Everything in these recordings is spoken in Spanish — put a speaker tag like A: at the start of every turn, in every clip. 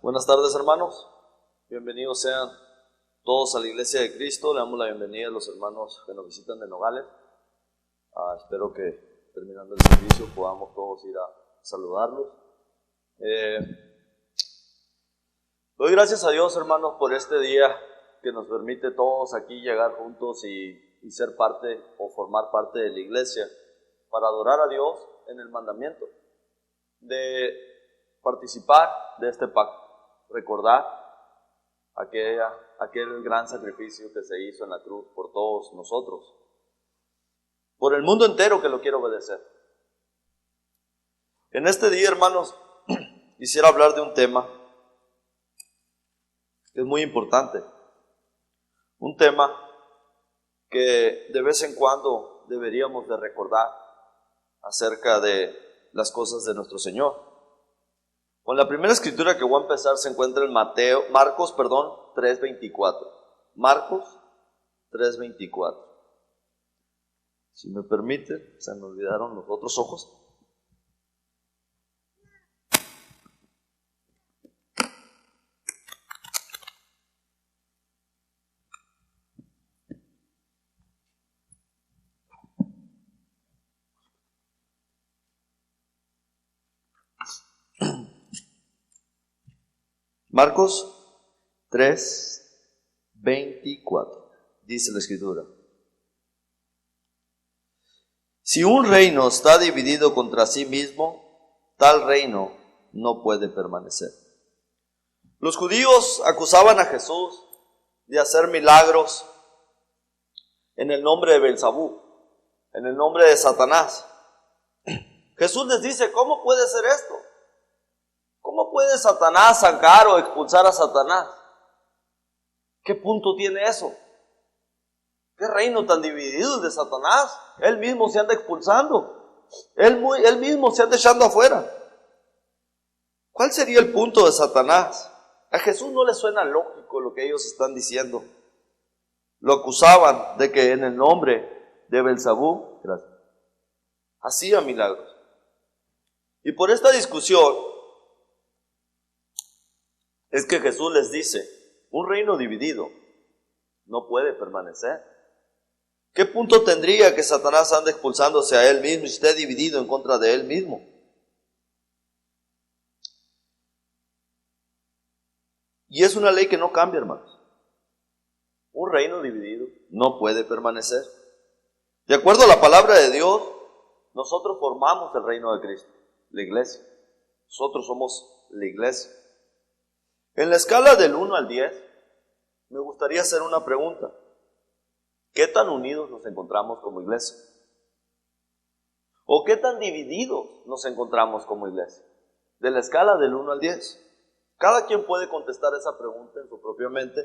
A: Buenas tardes, hermanos. Bienvenidos sean todos a la Iglesia de Cristo. Le damos la bienvenida a los hermanos que nos visitan de Nogales. Espero que terminando el servicio podamos todos ir a saludarlos. Doy gracias a Dios, hermanos, por este día que nos permite todos aquí llegar juntos y ser parte o formar parte de la iglesia para adorar a Dios en el mandamiento de participar de este pacto, recordar aquel gran sacrificio que se hizo en la cruz por todos nosotros, por el mundo entero que lo quiere obedecer. En este día, hermanos, quisiera hablar de un tema que es muy importante, un tema que de vez en cuando deberíamos de recordar acerca de las cosas de nuestro Señor. Con la primera escritura que voy a empezar se encuentra en Marcos 3:24. Marcos 3:24. Si me permite, se me olvidaron los otros ojos. Marcos 3:24, dice la escritura: si un reino está dividido contra sí mismo, tal reino no puede permanecer. Los judíos acusaban a Jesús de hacer milagros en el nombre de Belzabú, en el nombre de Satanás. Jesús les dice: ¿cómo puede ser esto? ¿Cómo puede Satanás sacar o expulsar a Satanás? ¿Qué punto tiene eso? ¿Qué reino tan dividido el de Satanás? Él mismo se anda expulsando. Él mismo se anda echando afuera. ¿Cuál sería el punto de Satanás? A Jesús no le suena lógico lo que ellos están diciendo. Lo acusaban de que en el nombre de Belzabú hacía milagros. Y por esta discusión es que Jesús les dice: un reino dividido no puede permanecer. ¿Qué punto tendría que Satanás ande expulsándose a él mismo y esté dividido en contra de él mismo? Y es una ley que no cambia, hermanos. Un reino dividido no puede permanecer. De acuerdo a la palabra de Dios, nosotros formamos el reino de Cristo, la iglesia. Nosotros somos la iglesia. En la escala del 1 al 10, me gustaría hacer una pregunta. ¿Qué tan unidos nos encontramos como iglesia? ¿O qué tan divididos nos encontramos como iglesia? De la escala del 1 al 10. Cada quien puede contestar esa pregunta en su propia mente.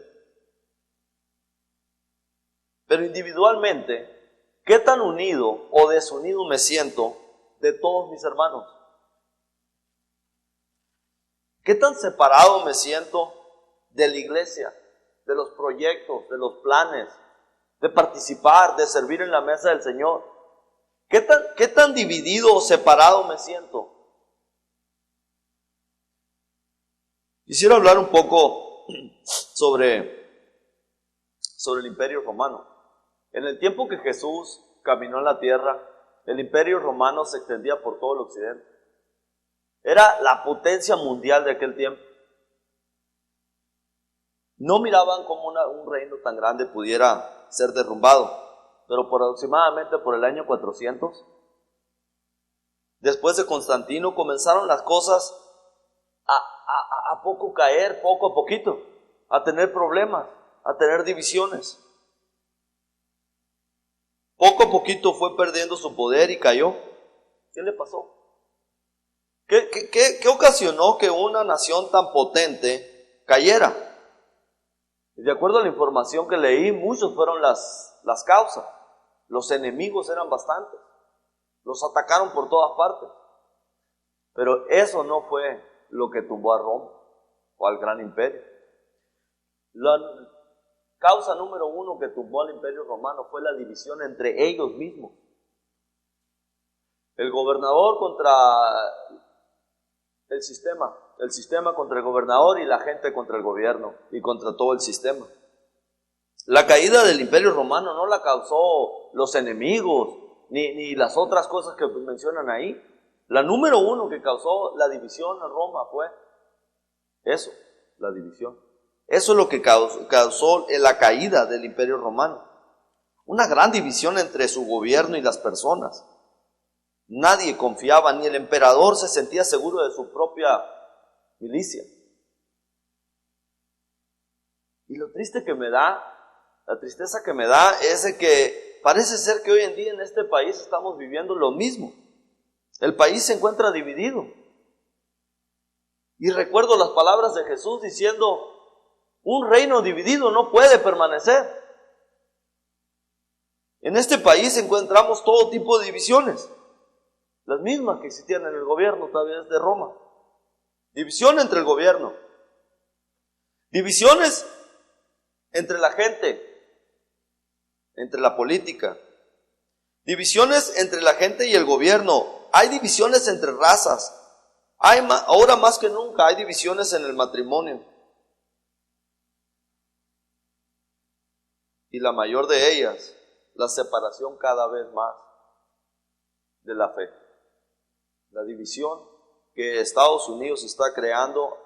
A: Pero individualmente, ¿qué tan unido o desunido me siento de todos mis hermanos? ¿Qué tan separado me siento de la iglesia, de los proyectos, de los planes, de participar, de servir en la mesa del Señor? ¿Qué tan dividido o separado me siento? Quisiera hablar un poco sobre el Imperio Romano. En el tiempo que Jesús caminó en la tierra, el Imperio Romano se extendía por todo el occidente. Era la potencia mundial de aquel tiempo. No miraban cómo un reino tan grande pudiera ser derrumbado, pero aproximadamente por el año 400, después de Constantino, comenzaron las cosas a poco caer, poco a poquito, a tener problemas, a tener divisiones. Poco a poquito fue perdiendo su poder y cayó. ¿Qué le pasó? ¿Qué ocasionó que una nación tan potente cayera? Y de acuerdo a la información que leí, muchos fueron las causas. Los enemigos eran bastantes. Los atacaron por todas partes. Pero eso no fue lo que tumbó a Roma o al gran imperio. La causa número 1 que tumbó al Imperio Romano fue la división entre ellos mismos. El gobernador contra el sistema, El sistema contra el gobernador y la gente contra el gobierno y contra todo el sistema. La caída del Imperio Romano no la causó los enemigos ni las otras cosas que mencionan ahí. La número uno que causó la división en Roma fue eso, la división. Eso es lo que causó la caída del Imperio Romano. Una gran división entre su gobierno y las personas. Nadie confiaba, ni el emperador se sentía seguro de su propia milicia. Y lo triste que me da, la tristeza que me da es de que parece ser que hoy en día en este país estamos viviendo lo mismo. El país se encuentra dividido. Y recuerdo las palabras de Jesús diciendo, un reino dividido no puede permanecer. En este país encontramos todo tipo de divisiones, las mismas que existían en el gobierno todavía de Roma. División entre el gobierno, divisiones entre la gente, entre la política, divisiones entre la gente y el gobierno. Hay divisiones entre razas. Ahora más que nunca hay divisiones en el matrimonio. Y la mayor de ellas, la separación cada vez más de la fe. La división que Estados Unidos está creando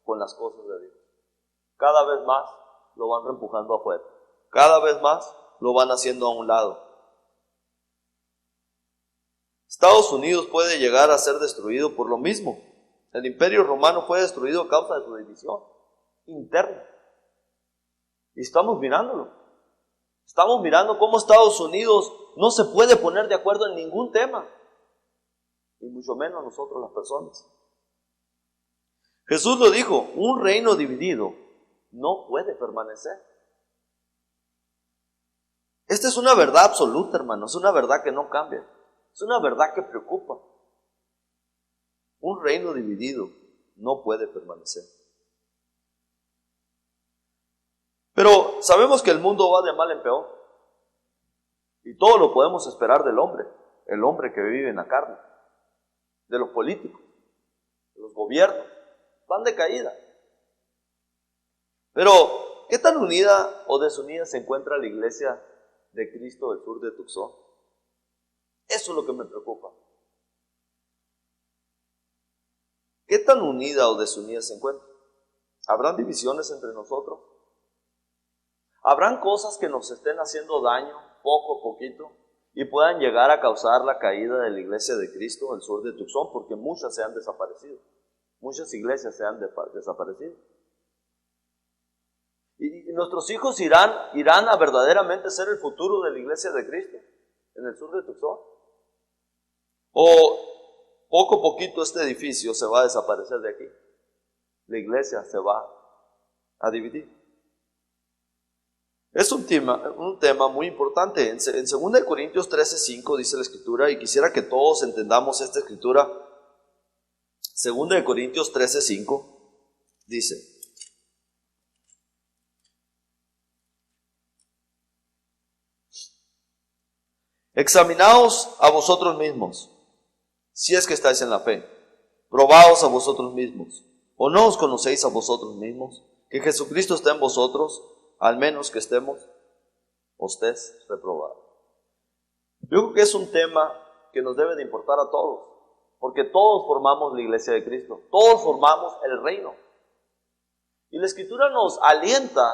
A: con las cosas de Dios. Cada vez más lo van empujando afuera. Cada vez más lo van haciendo a un lado. Estados Unidos puede llegar a ser destruido por lo mismo. El Imperio Romano fue destruido a causa de su división interna. Y estamos mirándolo. Estamos mirando cómo Estados Unidos no se puede poner de acuerdo en ningún tema. Y mucho menos nosotros las personas. Jesús lo dijo, un reino dividido no puede permanecer. Esta es una verdad absoluta, hermano. Es una verdad que no cambia. Es una verdad que preocupa. Un reino dividido no puede permanecer. Pero sabemos que el mundo va de mal en peor. Y todo lo podemos esperar del hombre. El hombre que vive en la carne. De los políticos. De los gobiernos. Van de caída. Pero, ¿qué tan unida o desunida se encuentra la iglesia de Cristo del sur de Tucson? Eso es lo que me preocupa. ¿Qué tan unida o desunida se encuentra? ¿Habrán divisiones entre nosotros? ¿Habrán cosas que nos estén haciendo daño poco a poquito y puedan llegar a causar la caída de la iglesia de Cristo del sur de Tucson? Porque muchas se han desaparecido. Muchas iglesias se han desaparecido. ¿Y nuestros hijos irán a verdaderamente ser el futuro de la iglesia de Cristo en el sur de Tucson? ¿O poco a poquito este edificio se va a desaparecer de aquí? La iglesia se va a dividir. Es un tema muy importante. En 2 Corintios 13:5 dice la Escritura, y quisiera que todos entendamos esta Escritura. 2 Corintios 13:5 dice, examinaos a vosotros mismos, si es que estáis en la fe. Probaos a vosotros mismos. ¿O no os conocéis a vosotros mismos? Que Jesucristo está en vosotros, al menos que estemos ustedes reprobados. Yo creo que es un tema que nos debe de importar a todos, porque todos formamos la iglesia de Cristo, todos formamos el reino. Y la Escritura nos alienta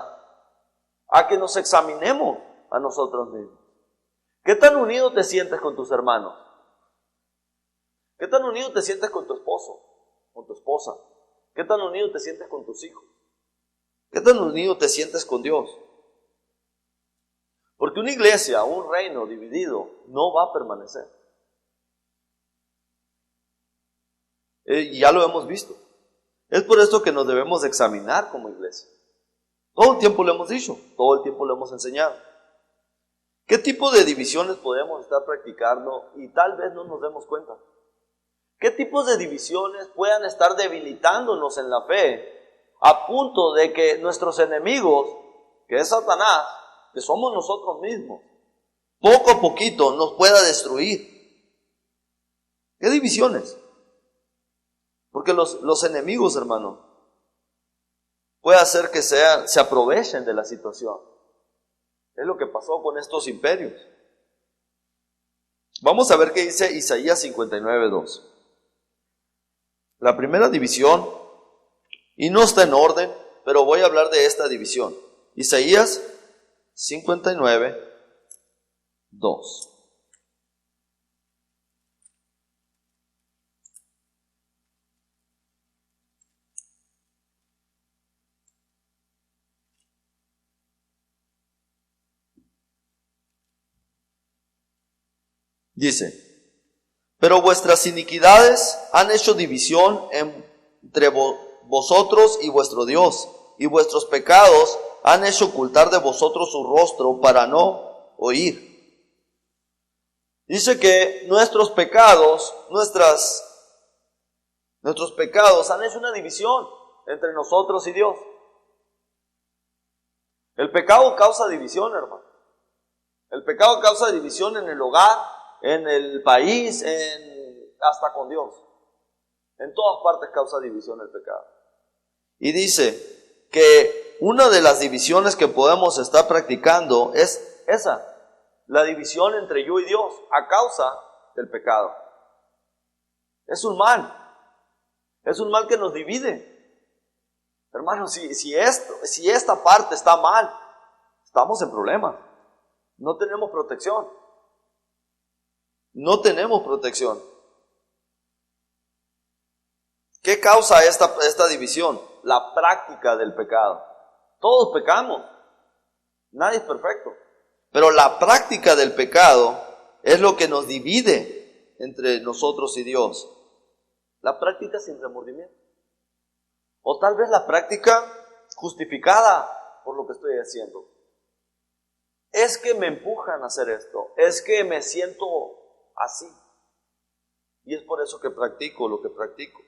A: a que nos examinemos a nosotros mismos. ¿Qué tan unido te sientes con tus hermanos? ¿Qué tan unido te sientes con tu esposo, con tu esposa? ¿Qué tan unido te sientes con tus hijos? ¿Qué tan unido te sientes con Dios? Porque una iglesia, un reino dividido, no va a permanecer. Y ya lo hemos visto. Es por esto que nos debemos examinar como iglesia. Todo el tiempo lo hemos dicho, todo el tiempo lo hemos enseñado. ¿Qué tipo de divisiones podemos estar practicando y tal vez no nos demos cuenta? ¿Qué tipos de divisiones puedan estar debilitándonos en la fe a punto de que nuestros enemigos, que es Satanás, que somos nosotros mismos, poco a poquito nos pueda destruir? ¿Qué divisiones? Porque los enemigos, hermano, puede hacer que se aprovechen de la situación. Es lo que pasó con estos imperios. Vamos a ver qué dice Isaías 59:2. La primera división, y no está en orden, pero voy a hablar de esta división. Isaías 59:2. Dice: pero vuestras iniquidades han hecho división entre vosotros y vuestro Dios, y vuestros pecados han hecho ocultar de vosotros su rostro para no oír. Dice que nuestros pecados han hecho una división entre nosotros y Dios. El pecado causa división, hermano. El pecado causa división en el hogar, en el país, hasta con Dios. En todas partes causa división el pecado. Y dice que una de las divisiones que podemos estar practicando es esa, la división entre yo y Dios a causa del pecado. Es un mal que nos divide. Hermanos, si esta parte está mal, estamos en problemas. No tenemos protección. No tenemos protección. ¿Qué causa esta división? La práctica del pecado. Todos pecamos. Nadie es perfecto. Pero la práctica del pecado es lo que nos divide entre nosotros y Dios. La práctica sin remordimiento. O tal vez la práctica justificada por lo que estoy haciendo. Es que me empujan a hacer esto. Es que me siento así. Y es por eso que practico lo que practico.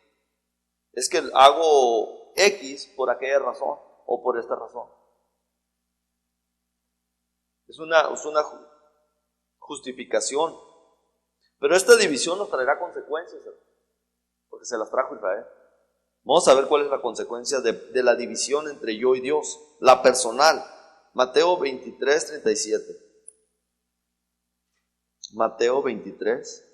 A: Es que hago X por aquella razón o por esta razón. Es una justificación. Pero esta división nos traerá consecuencias, porque se las trajo Israel. Vamos a ver cuál es la consecuencia de la división entre yo y Dios, la personal. Mateo 23:37. Mateo 23.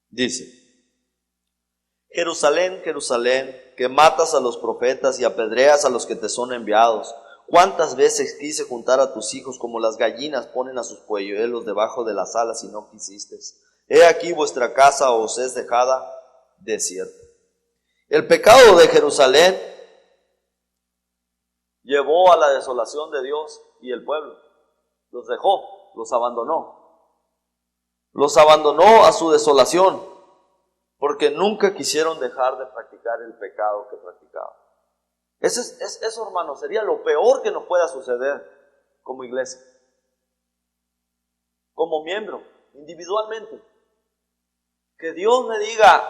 A: Dice: Jerusalén, Jerusalén, que matas a los profetas y apedreas a los que te son enviados. ¿Cuántas veces quise juntar a tus hijos como las gallinas ponen a sus polluelos debajo de las alas y no quisiste? He aquí vuestra casa os es dejada desierta. El pecado de Jerusalén llevó a la desolación de Dios y el pueblo. Los dejó, los abandonó. Los abandonó a su desolación, porque nunca quisieron dejar de practicar el pecado que practicaban. Eso, hermano, sería lo peor que nos pueda suceder como iglesia, como miembro, individualmente. Que Dios me diga: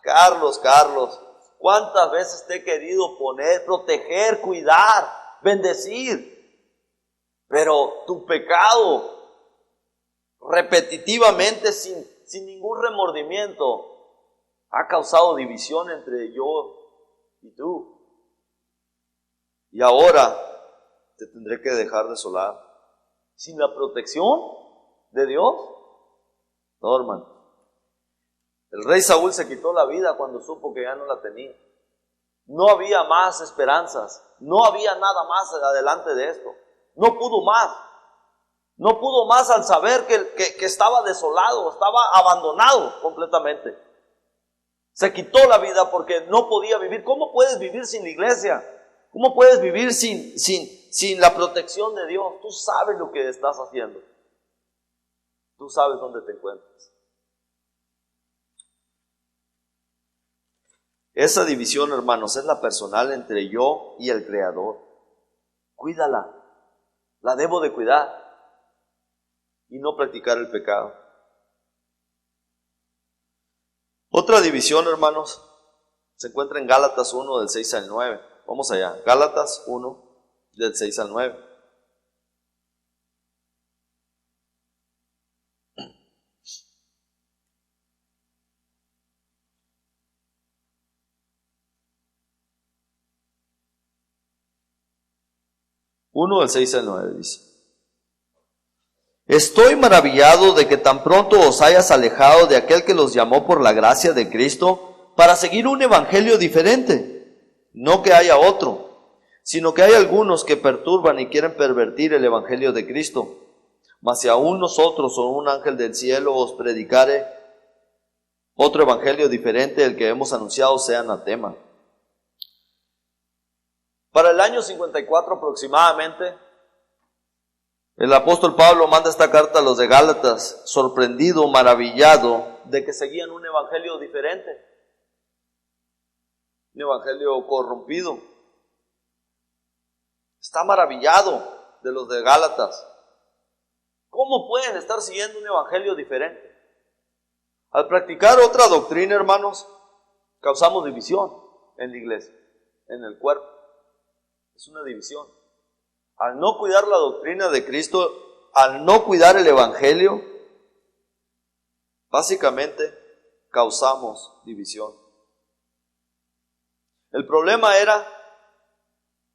A: Carlos, ¿cuántas veces te he querido proteger, cuidar, bendecir? Pero tu pecado, repetitivamente, sin ningún remordimiento, ha causado división entre yo y tú. Y ahora te tendré que dejar desolar. Sin la protección de Dios. No, hermano. El rey Saúl se quitó la vida cuando supo que ya no la tenía. No había más esperanzas. No había nada más adelante de esto. No pudo más. No pudo más al saber que estaba desolado, estaba abandonado completamente. Se quitó la vida porque no podía vivir. ¿Cómo puedes vivir sin la iglesia? ¿Cómo puedes vivir sin la protección de Dios? Tú sabes lo que estás haciendo. Tú sabes dónde te encuentras. Esa división, hermanos, es la personal entre yo y el Creador. Cuídala. La debo de cuidar y no practicar el pecado. Otra división, hermanos, se encuentra en Gálatas 1 del 6 al 9. Vamos allá, Gálatas 1 del 6 al 9. Uno del 6 al 9 dice: Estoy maravillado de que tan pronto os hayas alejado de aquel que los llamó por la gracia de Cristo para seguir un evangelio diferente. No que haya otro, sino que hay algunos que perturban y quieren pervertir el evangelio de Cristo. Mas si aún nosotros o un ángel del cielo os predicare otro evangelio diferente del que hemos anunciado, sea anatema. Para el año 54 aproximadamente, el apóstol Pablo manda esta carta a los de Gálatas, sorprendido, maravillado de que seguían un evangelio diferente, un evangelio corrompido. Está maravillado de los de Gálatas. ¿Cómo pueden estar siguiendo un evangelio diferente? Al practicar otra doctrina, hermanos, causamos división en la iglesia, en el cuerpo. Es una división. Al no cuidar la doctrina de Cristo, al no cuidar el evangelio, básicamente causamos división. El problema era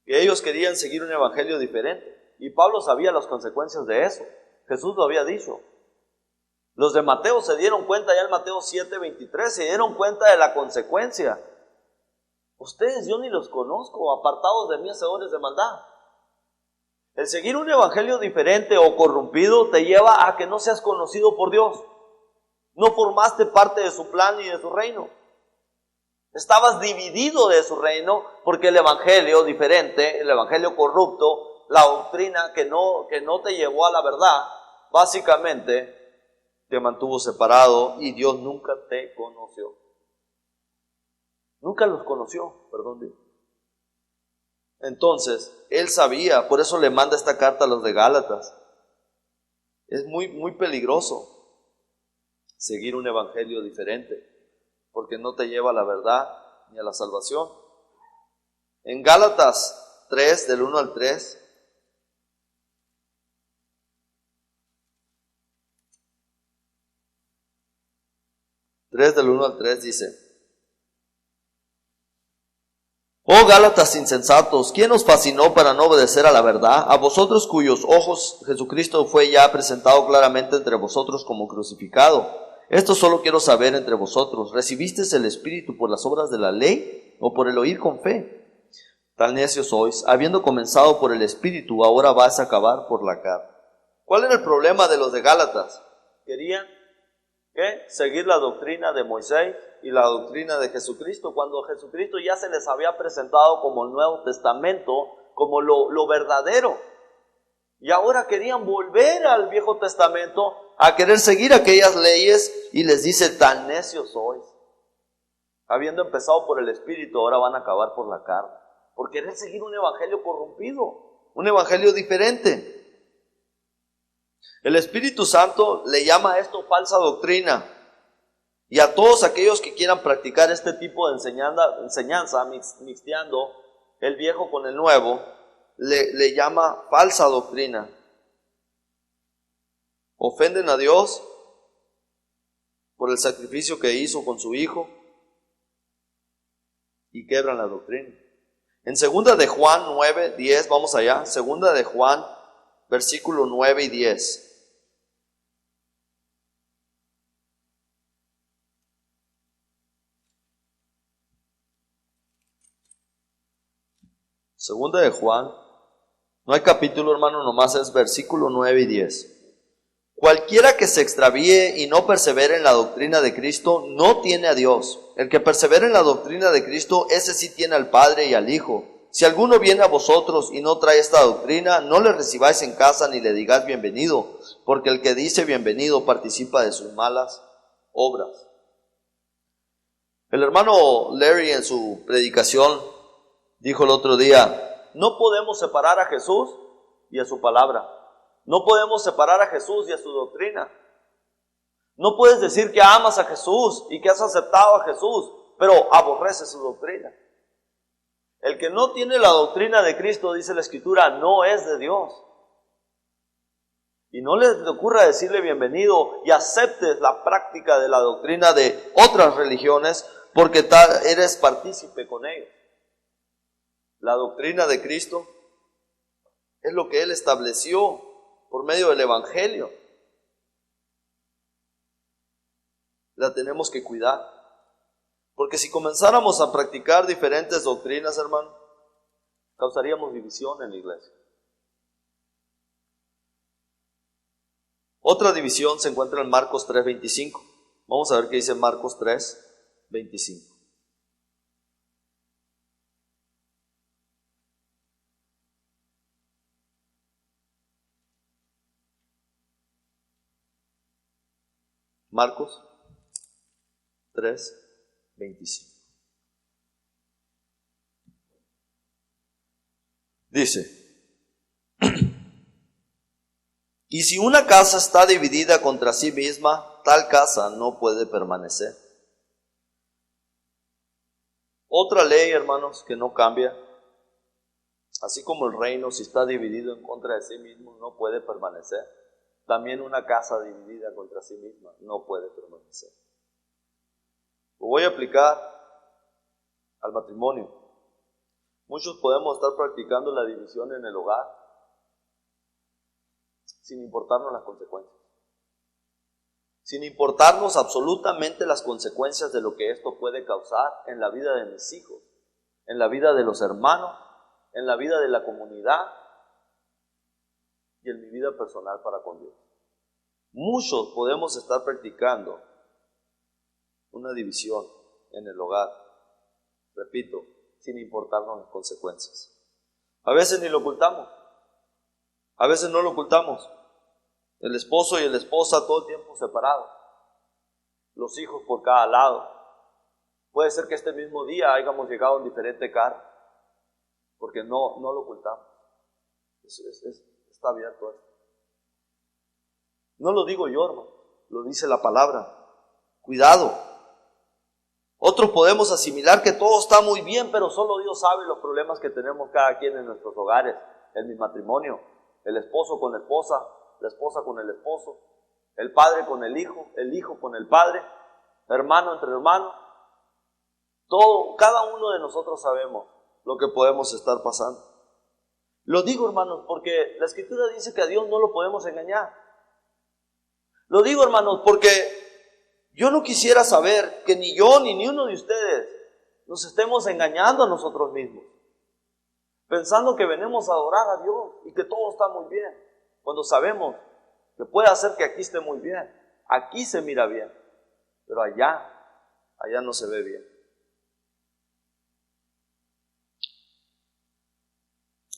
A: que ellos querían seguir un evangelio diferente y Pablo sabía las consecuencias de eso. Jesús lo había dicho. Los de Mateo se dieron cuenta ya en Mateo 7:23, se dieron cuenta de la consecuencia. Ustedes yo ni los conozco, apartados de mí, hacedores de maldad. El seguir un evangelio diferente o corrompido te lleva a que no seas conocido por Dios. No formaste parte de su plan ni de su reino. Estabas dividido de su reino porque el evangelio diferente, el evangelio corrupto, la doctrina que no te llevó a la verdad, básicamente te mantuvo separado y Dios nunca te conoció. Nunca los conoció, perdón. Entonces, él sabía, por eso le manda esta carta a los de Gálatas. Es muy peligroso seguir un evangelio diferente, porque no te lleva a la verdad ni a la salvación. En Gálatas 3, del 1 al 3, del 1 al 3 dice: Oh Gálatas insensatos, ¿quién os fascinó para no obedecer a la verdad? A vosotros cuyos ojos Jesucristo fue ya presentado claramente entre vosotros como crucificado. Esto solo quiero saber entre vosotros: ¿recibisteis el Espíritu por las obras de la ley o por el oír con fe? Tan necios sois, habiendo comenzado por el Espíritu, ahora vais a acabar por la carne. ¿Cuál era el problema de los de Gálatas? Querían seguir la doctrina de Moisés y la doctrina de Jesucristo, cuando Jesucristo ya se les había presentado como el Nuevo Testamento, como lo verdadero. Y ahora querían volver al Viejo Testamento a querer seguir aquellas leyes, y les dice: tan necios sois. Habiendo empezado por el Espíritu, ahora van a acabar por la carne, por querer seguir un evangelio corrompido, un evangelio diferente. El Espíritu Santo le llama a esto falsa doctrina. Y a todos aquellos que quieran practicar este tipo de enseñanza, mixteando el viejo con el nuevo, le llama falsa doctrina. Ofenden a Dios por el sacrificio que hizo con su Hijo y quebran la doctrina. En 2 de Juan 9, 10, vamos allá, 2 de Juan, versículo 9 y 10. Segunda de Juan, no hay capítulo, hermano, nomás es versículo 9 y 10. Cualquiera que se extravíe y no persevere en la doctrina de Cristo, no tiene a Dios. El que persevera en la doctrina de Cristo, ese sí tiene al Padre y al Hijo. Si alguno viene a vosotros y no trae esta doctrina, no le recibáis en casa ni le digáis bienvenido, porque el que dice bienvenido participa de sus malas obras. El hermano Larry en su predicación dijo el otro día: no podemos separar a Jesús y a su palabra. No podemos separar a Jesús y a su doctrina. No puedes decir que amas a Jesús y que has aceptado a Jesús, pero aborreces su doctrina. El que no tiene la doctrina de Cristo, dice la Escritura, no es de Dios. Y no les ocurra decirle bienvenido y aceptes la práctica de la doctrina de otras religiones, porque eres partícipe con ellos. La doctrina de Cristo es lo que Él estableció por medio del Evangelio. La tenemos que cuidar. Porque si comenzáramos a practicar diferentes doctrinas, hermano, causaríamos división en la iglesia. Otra división se encuentra en Marcos 3:25. Vamos a ver qué dice Marcos 3:25. Marcos 3:25. Dice: y si una casa está dividida contra sí misma, tal casa no puede permanecer. Otra ley, hermanos, que no cambia, así como el reino, si está dividido en contra de sí mismo, no puede permanecer. También una casa dividida contra sí misma no puede permanecer. Lo voy a aplicar al matrimonio. Muchos podemos estar practicando la división en el hogar sin importarnos las consecuencias. Sin importarnos absolutamente las consecuencias de lo que esto puede causar en la vida de mis hijos, en la vida de los hermanos, en la vida de la comunidad y en mi vida personal para con Dios. Muchos podemos estar practicando una división en el hogar, repito, sin importarnos las consecuencias. A veces ni lo ocultamos, a veces no lo ocultamos. El esposo y la esposa todo el tiempo separados, los hijos por cada lado. Puede ser que este mismo día hayamos llegado en diferente carro, porque no lo ocultamos. Está abierto esto. No lo digo yo, hermano, lo dice la palabra. Cuidado. Otros podemos asimilar que todo está muy bien, pero solo Dios sabe los problemas que tenemos cada quien en nuestros hogares, en mi matrimonio, el esposo con la esposa con el esposo, el padre con el hijo con el padre, hermano entre hermanos. Todo, cada uno de nosotros sabemos lo que podemos estar pasando. Lo digo, hermanos, porque la Escritura dice que a Dios no lo podemos engañar. Lo digo, hermanos, porque yo no quisiera saber que ni yo ni uno de ustedes nos estemos engañando a nosotros mismos, pensando que venimos a adorar a Dios y que todo está muy bien, cuando sabemos que puede hacer que aquí esté muy bien, aquí se mira bien, pero allá no se ve bien.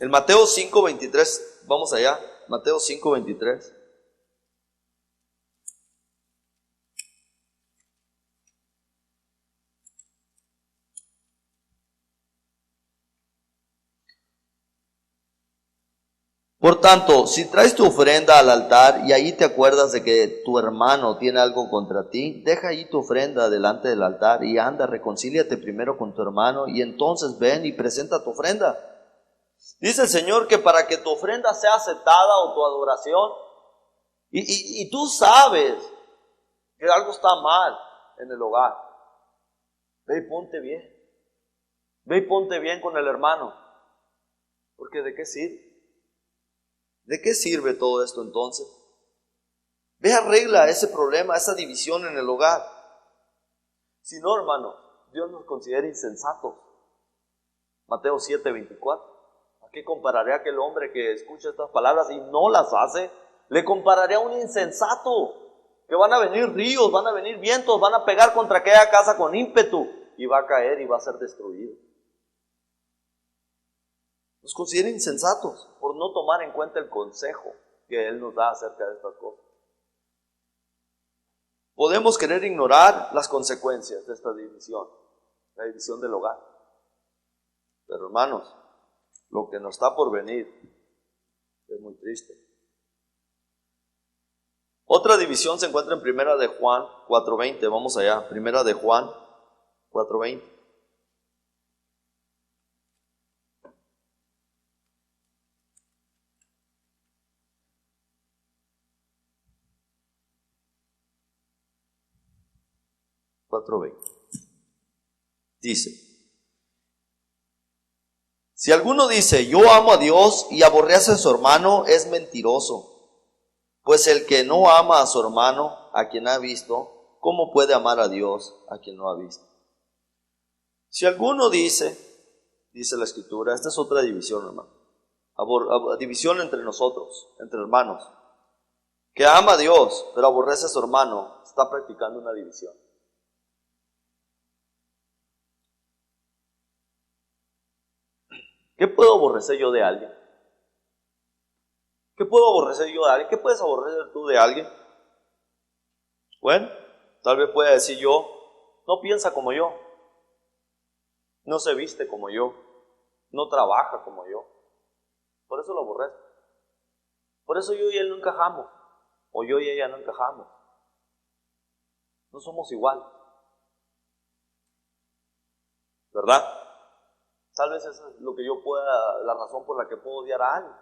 A: En Mateo 5:23, vamos allá, Mateo 5:23. Por tanto, si traes tu ofrenda al altar y ahí te acuerdas de que tu hermano tiene algo contra ti, deja ahí tu ofrenda delante del altar y anda, reconcíliate primero con tu hermano y entonces ven y presenta tu ofrenda. Dice el Señor que para que tu ofrenda sea aceptada o tu adoración, y tú sabes que algo está mal en el hogar, ve y ponte bien. Ve y ponte bien con el hermano, porque ¿de qué sirve? ¿De qué sirve todo esto entonces? Ve, arregla ese problema, esa división en el hogar. Si no, hermano, Dios nos considera insensatos. Mateo 7:24. ¿A qué compararé a aquel hombre que escucha estas palabras y no las hace? Le compararé a un insensato, que van a venir ríos, van a venir vientos, van a pegar contra aquella casa con ímpetu y va a caer y va a ser destruido. Nos considera insensatos por no tomar en cuenta el consejo que Él nos da acerca de estas cosas. Podemos querer ignorar las consecuencias de esta división, la división del hogar. Pero hermanos, lo que nos está por venir Es muy triste. Otra división se encuentra en Primera de Juan 4:20. Vamos allá. Primera de Juan 4:20. Dice: si alguno dice, yo amo a Dios y aborrece a su hermano, es mentiroso. Pues el que no ama a su hermano, a quien ha visto, ¿cómo puede amar a Dios a quien no ha visto? Si alguno dice la Escritura, esta es otra división, hermano. División entre nosotros, entre hermanos. Que ama a Dios, pero aborrece a su hermano, está practicando una división. ¿Qué puedo aborrecer yo de alguien? ¿Qué puedo aborrecer yo de alguien? ¿Qué puedes aborrecer tú de alguien? Bueno, tal vez pueda decir yo, no piensa como yo, no se viste como yo, no trabaja como yo. Por eso lo aborrezco. Por eso yo y él no encajamos, o yo y ella no encajamos. No somos igual. ¿Verdad? Tal vez esa es lo que yo pueda, la razón por la que puedo odiar a alguien.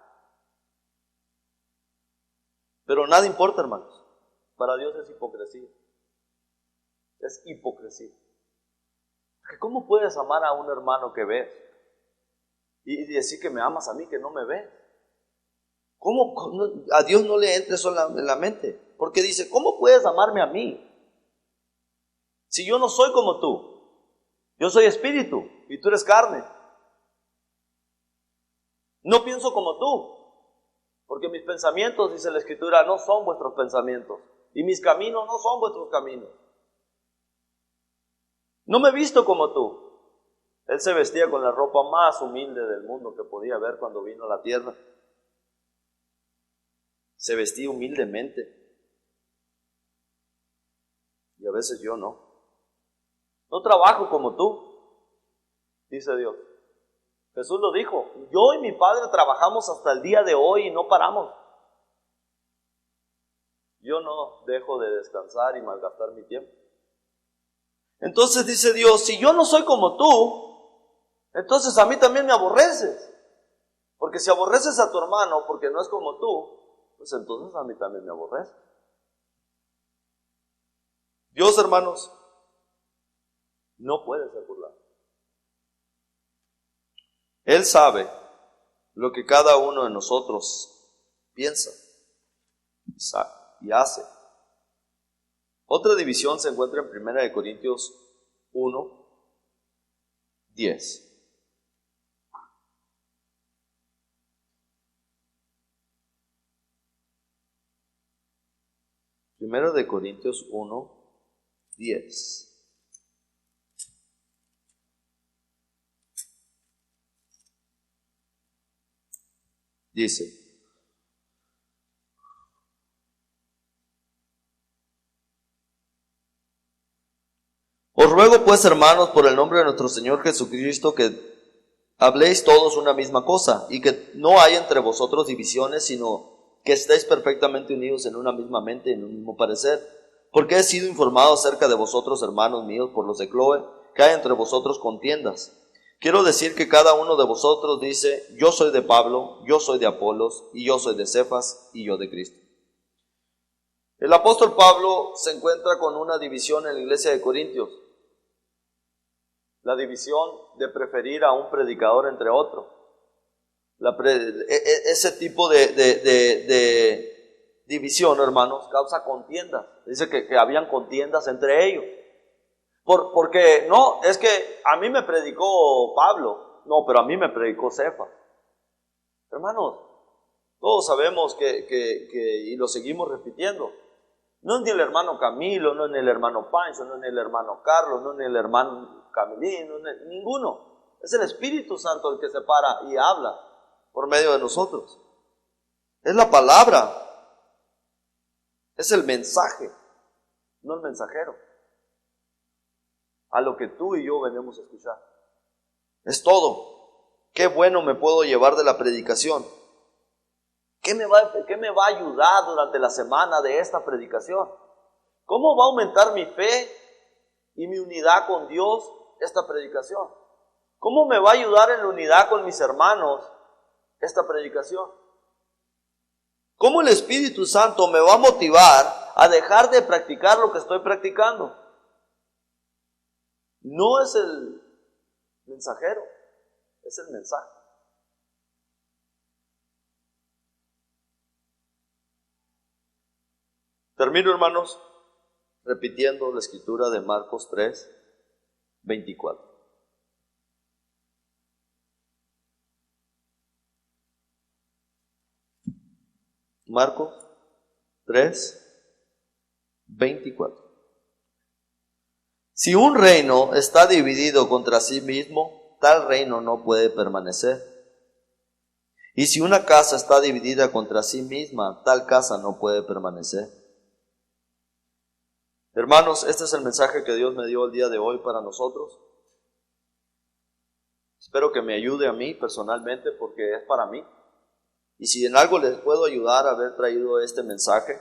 A: Pero nada importa, hermanos. Para Dios es hipocresía. Es hipocresía. Porque ¿cómo puedes amar a un hermano que ves? Y decir que me amas a mí que no me ves. ¿Cómo? A Dios no le entre eso en la mente. Porque dice, ¿cómo puedes amarme a mí? Si yo no soy como tú. Yo soy espíritu y tú eres carne. No pienso como tú, porque mis pensamientos, dice la Escritura, no son vuestros pensamientos, y mis caminos no son vuestros caminos. No me he visto como tú. Él se vestía con la ropa más humilde del mundo que podía haber cuando vino a la tierra. Se vestía humildemente. Y a veces yo no. No trabajo como tú, dice Dios. Jesús lo dijo, yo y mi Padre trabajamos hasta el día de hoy y no paramos. Yo no dejo de descansar y malgastar mi tiempo. Entonces dice Dios, si yo no soy como tú, entonces a mí también me aborreces. Porque si aborreces a tu hermano porque no es como tú, pues entonces a mí también me aborrece. Dios, hermanos, no puede ser burlado. Él sabe lo que cada uno de nosotros piensa y hace. Otra división se encuentra en 1 Corintios 1:10. Primero de Corintios 1:10. Dice: os ruego pues, hermanos, por el nombre de nuestro Señor Jesucristo, que habléis todos una misma cosa, y que no haya entre vosotros divisiones, sino que estéis perfectamente unidos en una misma mente y en un mismo parecer. Porque he sido informado acerca de vosotros, hermanos míos, por los de Cloe, que hay entre vosotros contiendas. Quiero decir que cada uno de vosotros dice, yo soy de Pablo, yo soy de Apolos, y yo soy de Cefas, y yo de Cristo. El apóstol Pablo se encuentra con una división en la iglesia de Corintios. La división de preferir a un predicador entre otro. Ese tipo de división, hermanos, causa contiendas. Dice que habían contiendas entre ellos. Porque no, es que a mí me predicó Pablo, no, pero a mí me predicó Cefas. Hermanos, todos sabemos y lo seguimos repitiendo. No es ni el hermano Camilo, no es ni el hermano Pancho, no es ni el hermano Carlos, no es ni el hermano Camilín, no es ninguno. Es el Espíritu Santo el que se para y habla por medio de nosotros. Es la palabra, es el mensaje, no el mensajero. A lo que tú y yo venimos a escuchar. Es todo. Qué bueno me puedo llevar de la predicación. ¿Qué me va a ayudar durante la semana de esta predicación? ¿Cómo va a aumentar mi fe y mi unidad con Dios esta predicación? ¿Cómo me va a ayudar en la unidad con mis hermanos esta predicación? ¿Cómo el Espíritu Santo me va a motivar a dejar de practicar lo que estoy practicando? No es el mensajero, es el mensaje. Termino, hermanos, repitiendo la escritura de Marcos 3, 24. Marcos 3, 24. Si un reino está dividido contra sí mismo, tal reino no puede permanecer. Y si una casa está dividida contra sí misma, tal casa no puede permanecer. Hermanos, este es el mensaje que Dios me dio el día de hoy para nosotros. Espero que me ayude a mí personalmente porque es para mí. Y si en algo les puedo ayudar a haber traído este mensaje,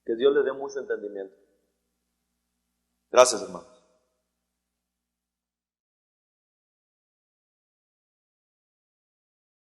A: que Dios les dé mucho entendimiento. Gracias, hermanos.